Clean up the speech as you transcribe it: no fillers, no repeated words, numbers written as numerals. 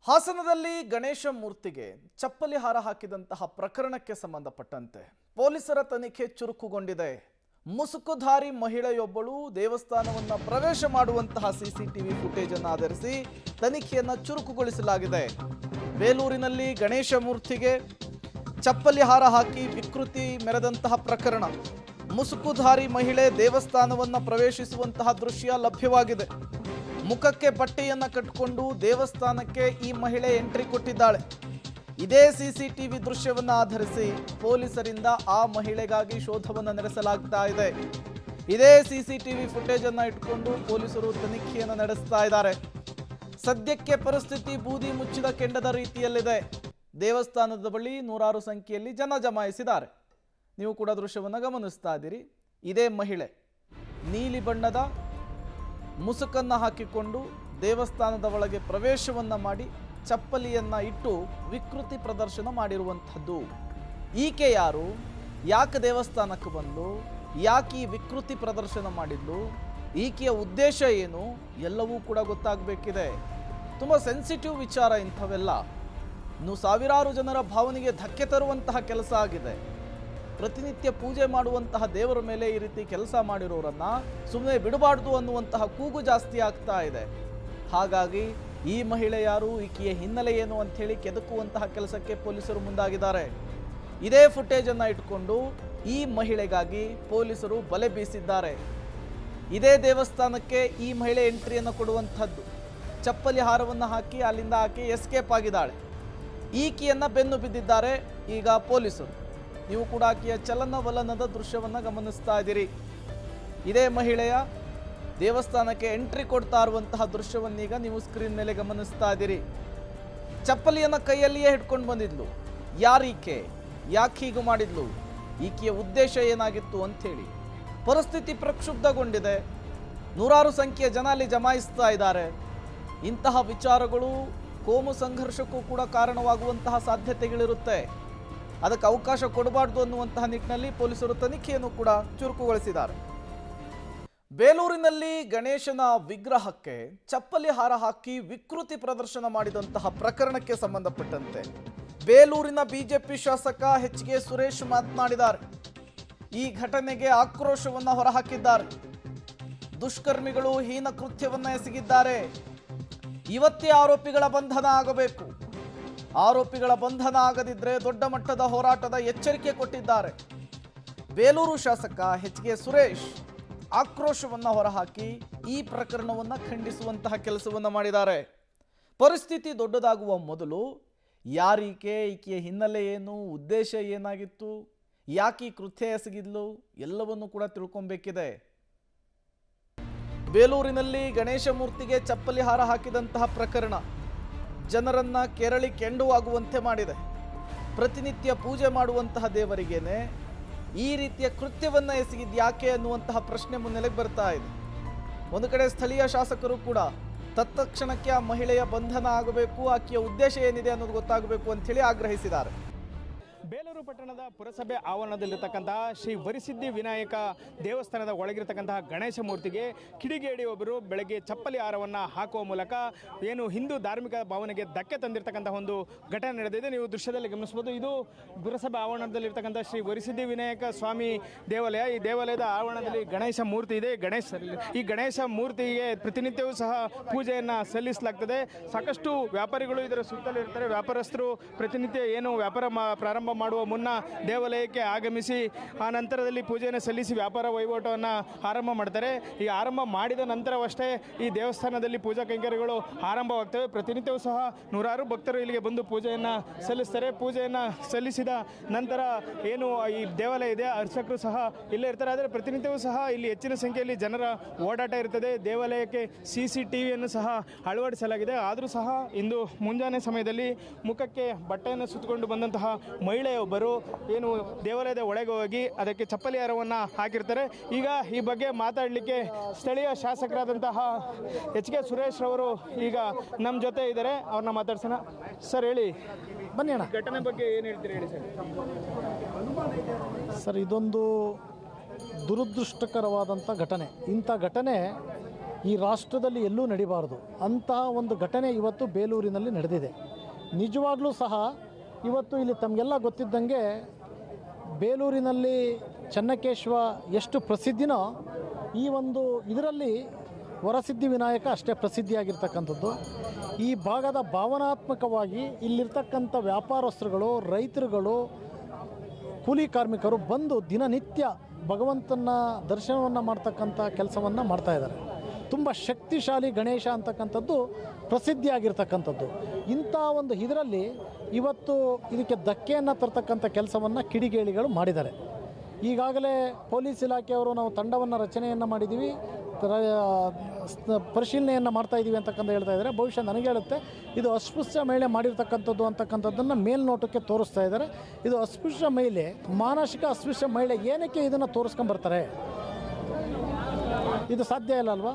ಹಾಸನದಲ್ಲಿ ಗಣೇಶ ಮೂರ್ತಿಗೆ ಚಪ್ಪಲಿ ಹಾರ ಹಾಕಿದಂತಹ ಪ್ರಕರಣಕ್ಕೆ ಸಂಬಂಧಪಟ್ಟಂತೆ ಪೊಲೀಸರ ತನಿಖೆ ಚುರುಕುಗೊಂಡಿದೆ. ಮುಸುಕುಧಾರಿ ಮಹಿಳೆಯೊಬ್ಬಳು ದೇವಸ್ಥಾನವನ್ನು ಪ್ರವೇಶ ಮಾಡುವಂತಹ ಸಿಸಿಟಿವಿ ಫುಟೇಜ್ ಅನ್ನು ಆಧರಿಸಿ ತನಿಖೆಯನ್ನು ಚುರುಕುಗೊಳಿಸಲಾಗಿದೆ. ಬೇಲೂರಿನಲ್ಲಿ ಗಣೇಶ ಮೂರ್ತಿಗೆ ಚಪ್ಪಲಿ ಹಾರ ಹಾಕಿ ವಿಕೃತಿ ಮೆರೆದಂತಹ ಪ್ರಕರಣ. ಮುಸುಕುಧಾರಿ ಮಹಿಳೆ ದೇವಸ್ಥಾನವನ್ನು ಪ್ರವೇಶಿಸುವಂತಹ ದೃಶ್ಯ ಲಭ್ಯವಾಗಿದೆ. ಮುಖಕ್ಕೆ ಬಟ್ಟೆಯನ್ನು ಕಟ್ಟಿಕೊಂಡು ದೇವಸ್ಥಾನಕ್ಕೆ ಈ ಮಹಿಳೆ ಎಂಟ್ರಿ ಕೊಟ್ಟಿದ್ದಾಳೆ. ಇದೇ ಸಿಸಿಟಿವಿ ದೃಶ್ಯವನ್ನು ಆಧರಿಸಿ ಪೊಲೀಸರಿಂದ ಆ ಮಹಿಳೆಗಾಗಿ ಶೋಧವನ್ನು ನಡೆಸಲಾಗ್ತಾ ಇದೆ. ಇದೇ ಸಿಸಿಟಿವಿ ಫುಟೇಜ್ ಅನ್ನು ಇಟ್ಕೊಂಡು ಪೊಲೀಸರು ತನಿಖೆಯನ್ನು ನಡೆಸ್ತಾ ಇದ್ದಾರೆ. ಸದ್ಯಕ್ಕೆ ಪರಿಸ್ಥಿತಿ ಬೂದಿ ಮುಚ್ಚಿದ ಕೆಂಡದ ರೀತಿಯಲ್ಲಿದೆ. ದೇವಸ್ಥಾನದ ಬಳಿ ನೂರಾರು ಸಂಖ್ಯೆಯಲ್ಲಿ ಜನ ಜಮಾಯಿಸಿದ್ದಾರೆ. ನೀವು ಕೂಡ ದೃಶ್ಯವನ್ನು ಗಮನಿಸ್ತಾ ಇದ್ದೀರಿ. ಇದೇ ಮಹಿಳೆ ನೀಲಿ ಬಣ್ಣದ ಮುಸುಕನ್ನು ಹಾಕಿಕೊಂಡು ದೇವಸ್ಥಾನದ ಒಳಗೆ ಪ್ರವೇಶವನ್ನು ಮಾಡಿ ಚಪ್ಪಲಿಯನ್ನು ಇಟ್ಟು ವಿಕೃತಿ ಪ್ರದರ್ಶನ ಮಾಡಿರುವಂಥದ್ದು. ಈಕೆ ಯಾರು, ಯಾಕೆ ದೇವಸ್ಥಾನಕ್ಕೆ ಬಂದು, ಯಾಕೆ ಈ ವಿಕೃತಿ ಪ್ರದರ್ಶನ ಮಾಡಿದ್ಲು, ಈಕೆಯ ಉದ್ದೇಶ ಏನು ಎಲ್ಲವೂ ಕೂಡ ಗೊತ್ತಾಗಬೇಕಿದೆ. ತುಂಬ ಸೆನ್ಸಿಟಿವ್ ವಿಚಾರ ಇಂಥವೆಲ್ಲ. ಇನ್ನು ಸಾವಿರಾರು ಜನರ ಭಾವನೆಗೆ ಧಕ್ಕೆ ತರುವಂತಹ ಕೆಲಸ ಆಗಿದೆ. ಪ್ರತಿನಿತ್ಯ ಪೂಜೆ ಮಾಡುವಂತಹ ದೇವರ ಮೇಲೆ ಈ ರೀತಿ ಕೆಲಸ ಮಾಡಿರೋರನ್ನ ಸುಮ್ಮನೆ ಬಿಡಬಾರ್ದು ಅನ್ನುವಂತಹ ಕೂಗು ಜಾಸ್ತಿ ಆಗ್ತಾ ಇದೆ. ಹಾಗಾಗಿ ಈ ಮಹಿಳೆ ಯಾರು, ಈಕೆಯ ಹಿನ್ನೆಲೆ ಏನು ಅಂಥೇಳಿ ಕೆದಕುವಂತಹ ಕೆಲಸಕ್ಕೆ ಪೊಲೀಸರು ಮುಂದಾಗಿದ್ದಾರೆ. ಇದೇ ಫುಟೇಜನ್ನು ಇಟ್ಕೊಂಡು ಈ ಮಹಿಳೆಗಾಗಿ ಪೊಲೀಸರು ಬಲೆ ಬೀಸಿದ್ದಾರೆ. ಇದೇ ದೇವಸ್ಥಾನಕ್ಕೆ ಈ ಮಹಿಳೆ ಎಂಟ್ರಿಯನ್ನು ಕೊಡುವಂಥದ್ದು. ಚಪ್ಪಲಿ ಹಾರವನ್ನು ಹಾಕಿ ಅಲ್ಲಿಂದ ಆಕೆ ಎಸ್ಕೇಪ್ ಆಗಿದ್ದಾಳೆ. ಈಕೆಯನ್ನು ಬೆನ್ನು ಬಿದ್ದಿದ್ದಾರೆ ಈಗ ಪೊಲೀಸರು. ನೀವು ಕೂಡ ಆಕೆಯ ಚಲನವಲನದ ದೃಶ್ಯವನ್ನು ಗಮನಿಸ್ತಾ ಇದ್ದೀರಿ. ಇದೇ ಮಹಿಳೆಯ ದೇವಸ್ಥಾನಕ್ಕೆ ಎಂಟ್ರಿ ಕೊಡ್ತಾ ಇರುವಂತಹ ದೃಶ್ಯವನ್ನೀಗ ನೀವು ಸ್ಕ್ರೀನ್ ಮೇಲೆ ಗಮನಿಸ್ತಾ ಇದ್ದೀರಿ. ಚಪ್ಪಲಿಯನ್ನು ಕೈಯಲ್ಲಿಯೇ ಹಿಡ್ಕೊಂಡು ಬಂದಿದ್ಲು. ಯಾರೀಕೆ, ಯಾಕೆ ಹೀಗೂ ಮಾಡಿದ್ಲು, ಈಕೆಯ ಉದ್ದೇಶ ಏನಾಗಿತ್ತು ಅಂಥೇಳಿ ಪರಿಸ್ಥಿತಿ ಪ್ರಕ್ಷುಬ್ಧಗೊಂಡಿದೆ. ನೂರಾರು ಸಂಖ್ಯೆಯ ಜನ ಅಲ್ಲಿ ಜಮಾಯಿಸ್ತಾ ಇದ್ದಾರೆ. ಇಂತಹ ವಿಚಾರಗಳು ಕೋಮು ಸಂಘರ್ಷಕ್ಕೂ ಕೂಡ ಕಾರಣವಾಗುವಂತಹ ಸಾಧ್ಯತೆಗಳಿರುತ್ತೆ. ಅದಕ್ಕೆ ಅವಕಾಶ ಕೊಡಬಾರ್ದು ಅನ್ನುವಂತಹ ನಿಟ್ಟಿನಲ್ಲಿ ಪೊಲೀಸರು ತನಿಖೆಯನ್ನು ಕೂಡ ಚುರುಕುಗೊಳಿಸಿದ್ದಾರೆ. ಬೇಲೂರಿನಲ್ಲಿ ಗಣೇಶನ ವಿಗ್ರಹಕ್ಕೆ ಚಪ್ಪಲಿ ಹಾರ ಹಾಕಿ ವಿಕೃತಿ ಪ್ರದರ್ಶನ ಮಾಡಿದಂತಹ ಪ್ರಕರಣಕ್ಕೆ ಸಂಬಂಧಪಟ್ಟಂತೆ ಬೇಲೂರಿನ ಬಿಜೆಪಿ ಶಾಸಕ ಎಚ್.ಕೆ. ಸುರೇಶ್ ಮಾತನಾಡಿದ್ದಾರೆ. ಈ ಘಟನೆಗೆ ಆಕ್ರೋಶವನ್ನು ಹೊರಹಾಕಿದ್ದಾರೆ. ದುಷ್ಕರ್ಮಿಗಳು ಹೀನ ಕೃತ್ಯವನ್ನು ಎಸಗಿದ್ದಾರೆ. ಇವತ್ತೇ ಆರೋಪಿಗಳ ಬಂಧನ ಆಗಬೇಕು. ಆರೋಪಿಗಳ ಬಂಧನ ಆಗದಿದ್ದರೆ ದೊಡ್ಡ ಮಟ್ಟದ ಹೋರಾಟದ ಎಚ್ಚರಿಕೆ ಕೊಟ್ಟಿದ್ದಾರೆ. ಬೇಲೂರು ಶಾಸಕ ಎಚ್.ಕೆ. ಸುರೇಶ್ ಆಕ್ರೋಶವನ್ನು ಹೊರಹಾಕಿ ಈ ಪ್ರಕರಣವನ್ನು ಖಂಡಿಸುವಂತಹ ಕೆಲಸವನ್ನು ಮಾಡಿದ್ದಾರೆ. ಪರಿಸ್ಥಿತಿ ದೊಡ್ಡದಾಗುವ ಮೊದಲು ಯಾರೀಕೆ, ಈಕೆಯ ಹಿನ್ನೆಲೆ ಏನು, ಉದ್ದೇಶ ಏನಾಗಿತ್ತು, ಯಾಕೆ ಈ ಕೃತ್ಯ ಎಸಗಿದ್ಲು ಎಲ್ಲವನ್ನು ಕೂಡ ತಿಳ್ಕೊಬೇಕಿದೆ. ಬೇಲೂರಿನಲ್ಲಿ ಗಣೇಶ ಮೂರ್ತಿಗೆ ಚಪ್ಪಲಿ ಹಾರ ಹಾಕಿದಂತಹ ಪ್ರಕರಣ ಜನರನ್ನ ಕೆರಳಿ ಕೆಂಡುವಾಗುವಂತೆ ಮಾಡಿದೆ. ಪ್ರತಿನಿತ್ಯ ಪೂಜೆ ಮಾಡುವಂತಹ ದೇವರಿಗೇನೆ ಈ ರೀತಿಯ ಕೃತ್ಯವನ್ನು ಎಸಗಿದ್ದು ಯಾಕೆ ಅನ್ನುವಂತಹ ಪ್ರಶ್ನೆ ಮುನ್ನೆಲೆಗೆ ಬರ್ತಾ ಇದೆ. ಒಂದು ಕಡೆ ಸ್ಥಳೀಯ ಶಾಸಕರು ಕೂಡ ತತ್ಕ್ಷಣಕ್ಕೆ ಆ ಮಹಿಳೆಯ ಬಂಧನ ಆಗಬೇಕು, ಆಕೆಯ ಉದ್ದೇಶ ಏನಿದೆ ಅನ್ನೋದು ಗೊತ್ತಾಗಬೇಕು ಅಂಥೇಳಿ ಆಗ್ರಹಿಸಿದ್ದಾರೆ. ಬೇಲೂರು ಪಟ್ಟಣದ ಪುರಸಭೆ ಆವರಣದಲ್ಲಿರ್ತಕ್ಕಂತಹ ಶ್ರೀ ವರಿಸಿದ್ಧಿ ವಿನಾಯಕ ದೇವಸ್ಥಾನದ ಒಳಗಿರತಕ್ಕಂತಹ ಗಣೇಶ ಮೂರ್ತಿಗೆ ಕಿಡಿಗೇಡಿಯೊಬ್ಬರು ಬೆಳಗ್ಗೆ ಚಪ್ಪಲಿ ಹಾರವನ್ನು ಹಾಕುವ ಮೂಲಕ ಏನು ಹಿಂದೂ ಧಾರ್ಮಿಕ ಭಾವನೆಗೆ ಧಕ್ಕೆ ತಂದಿರತಕ್ಕಂತಹ ಒಂದು ಘಟನೆ ನಡೆದಿದೆ. ನೀವು ದೃಶ್ಯದಲ್ಲಿ ಗಮನಿಸಬಹುದು. ಇದು ಪುರಸಭೆ ಆವರಣದಲ್ಲಿರ್ತಕ್ಕಂಥ ಶ್ರೀ ವರಿಸಿದ್ಧಿ ವಿನಾಯಕ ಸ್ವಾಮಿ ದೇವಾಲಯ. ಈ ದೇವಾಲಯದ ಆವರಣದಲ್ಲಿ ಗಣೇಶ ಮೂರ್ತಿ ಇದೆ. ಈ ಗಣೇಶ ಮೂರ್ತಿಗೆ ಪ್ರತಿನಿತ್ಯವೂ ಸಹ ಪೂಜೆಯನ್ನು ಸಲ್ಲಿಸಲಾಗ್ತದೆ. ಸಾಕಷ್ಟು ವ್ಯಾಪಾರಿಗಳು ಇದರ ಸುತ್ತಲೂ ಇರ್ತಾರೆ. ವ್ಯಾಪಾರಸ್ಥರು ಪ್ರತಿನಿತ್ಯ ಏನು ವ್ಯಾಪಾರ ಪ್ರಾರಂಭ ಮಾಡುವ ಮುನ್ನ ದೇವಾಲಯಕ್ಕೆ ಆಗಮಿಸಿ ಆ ನಂತರದಲ್ಲಿ ಪೂಜೆಯನ್ನು ಸಲ್ಲಿಸಿ ವ್ಯಾಪಾರ ವಹಿವಾಟವನ್ನು ಆರಂಭ ಮಾಡ್ತಾರೆ. ಈ ಆರಂಭ ಮಾಡಿದ ನಂತರವಷ್ಟೇ ಈ ದೇವಸ್ಥಾನದಲ್ಲಿ ಪೂಜಾ ಕೈಂಕರ್ಯಗಳು ಆರಂಭವಾಗ್ತವೆ. ಪ್ರತಿನಿತ್ಯವೂ ಸಹ ನೂರಾರು ಭಕ್ತರು ಇಲ್ಲಿಗೆ ಬಂದು ಪೂಜೆಯನ್ನು ಸಲ್ಲಿಸ್ತಾರೆ. ಪೂಜೆಯನ್ನು ಸಲ್ಲಿಸಿದ ನಂತರ ಏನು ಈ ದೇವಾಲಯ ಇದೆ, ಅರ್ಚಕರು ಸಹ ಇಲ್ಲೇ ಇರ್ತಾರೆ. ಆದರೆ ಪ್ರತಿನಿತ್ಯವೂ ಸಹ ಇಲ್ಲಿ ಹೆಚ್ಚಿನ ಸಂಖ್ಯೆಯಲ್ಲಿ ಜನರ ಓಡಾಟ ಇರ್ತದೆ. ದೇವಾಲಯಕ್ಕೆ CCTVಯನ್ನು ಸಹ ಅಳವಡಿಸಲಾಗಿದೆ. ಆದರೂ ಸಹ ಇಂದು ಮುಂಜಾನೆ ಸಮಯದಲ್ಲಿ ಮುಖಕ್ಕೆ ಬಟ್ಟೆಯನ್ನು ಸುತ್ತಕೊಂಡು ಬಂದಂತಹ ಮಹಿಳೆಯೊಬ್ಬರು ಏನು ದೇವಾಲಯದ ಒಳಗೆ ಹೋಗಿ ಅದಕ್ಕೆ ಚಪ್ಪಲಿ ಹಾರವನ್ನು ಹಾಕಿರ್ತಾರೆ. ಈಗ ಈ ಬಗ್ಗೆ ಮಾತಾಡಲಿಕ್ಕೆ ಸ್ಥಳೀಯ ಶಾಸಕರಾದಂತಹ ಎಚ್.ಕೆ. ಸುರೇಶ್ ಅವರು ಈಗ ನಮ್ಮ ಜೊತೆ ಇದ್ದಾರೆ. ಅವ್ರನ್ನ ಮಾತಾಡ್ಸೋಣ. ಸರ್ ಹೇಳಿ, ಬನ್ನಿ ಅಣ್ಣ. ಘಟನೆ ಬಗ್ಗೆ ಏನು ಹೇಳ್ತೀರಿ ಹೇಳಿ ಸರ್. ಸರ್, ಇದೊಂದು ದುರದೃಷ್ಟಕರವಾದಂಥ ಘಟನೆ. ಇಂಥ ಘಟನೆ ಈ ರಾಷ್ಟ್ರದಲ್ಲಿ ಎಲ್ಲೂ ನಡಿಬಾರ್ದು ಅಂತಹ ಒಂದು ಘಟನೆ ಇವತ್ತು ಬೇಲೂರಿನಲ್ಲಿ ನಡೆದಿದೆ. ನಿಜವಾಗ್ಲೂ ಸಹ ಇವತ್ತು ಇಲ್ಲಿ ತಮಗೆಲ್ಲ ಗೊತ್ತಿದ್ದಂಗೆ ಬೇಲೂರಿನಲ್ಲಿ ಚೆನ್ನಕೇಶವ ಎಷ್ಟು ಪ್ರಸಿದ್ಧಿನೋ ಈ ಒಂದು ಇದರಲ್ಲಿ ವರಸಿದ್ಧಿ ವಿನಾಯಕ ಅಷ್ಟೇ ಪ್ರಸಿದ್ಧಿಯಾಗಿರ್ತಕ್ಕಂಥದ್ದು. ಈ ಭಾಗದ ಭಾವನಾತ್ಮಕವಾಗಿ ಇಲ್ಲಿರ್ತಕ್ಕಂಥ ವ್ಯಾಪಾರಸ್ಥರುಗಳು, ರೈತರುಗಳು, ಕೂಲಿ ಕಾರ್ಮಿಕರು ಬಂದು ದಿನನಿತ್ಯ ಭಗವಂತನ ದರ್ಶನವನ್ನು ಮಾಡ್ತಕ್ಕಂಥ ಕೆಲಸವನ್ನು ಮಾಡ್ತಾಯಿದ್ದಾರೆ. ತುಂಬ ಶಕ್ತಿಶಾಲಿ ಗಣೇಶ ಅಂತಕ್ಕಂಥದ್ದು ಪ್ರಸಿದ್ಧಿಯಾಗಿರ್ತಕ್ಕಂಥದ್ದು. ಇಂಥ ಒಂದು ಇದರಲ್ಲಿ ಇವತ್ತು ಇದಕ್ಕೆ ಧಕ್ಕೆಯನ್ನು ತರ್ತಕ್ಕಂಥ ಕೆಲಸವನ್ನು ಕಿಡಿಗೇಡಿಗಳು ಮಾಡಿದ್ದಾರೆ. ಈಗಾಗಲೇ ಪೊಲೀಸ್ ಇಲಾಖೆಯವರು ನಾವು ತಂಡವನ್ನು ರಚನೆಯನ್ನು ಮಾಡಿದ್ದೀವಿ, ಪರಿಶೀಲನೆಯನ್ನು ಮಾಡ್ತಾಯಿದ್ದೀವಿ ಅಂತಕ್ಕಂಥ ಹೇಳ್ತಾ ಇದ್ದಾರೆ. ಬಹುಶಃ ನನಗೆ ಹೇಳುತ್ತೆ ಇದು ಅಸ್ಪೃಶ್ಯ ಮಹಿಳೆ ಮಾಡಿರ್ತಕ್ಕಂಥದ್ದು ಅಂತಕ್ಕಂಥದ್ದನ್ನು ಮೇಲ್ನೋಟಕ್ಕೆ ತೋರಿಸ್ತಾ ಇದ್ದಾರೆ. ಇದು ಅಸ್ಪೃಶ್ಯ ಮಹಿಳೆ, ಮಾನಸಿಕ ಅಸ್ಪೃಶ್ಯ ಮಹಿಳೆ ಏನಕ್ಕೆ ಇದನ್ನು ತೋರಿಸ್ಕೊಂಬರ್ತಾರೆ? ಇದು ಸಾಧ್ಯ ಇಲ್ಲ ಅಲ್ವಾ?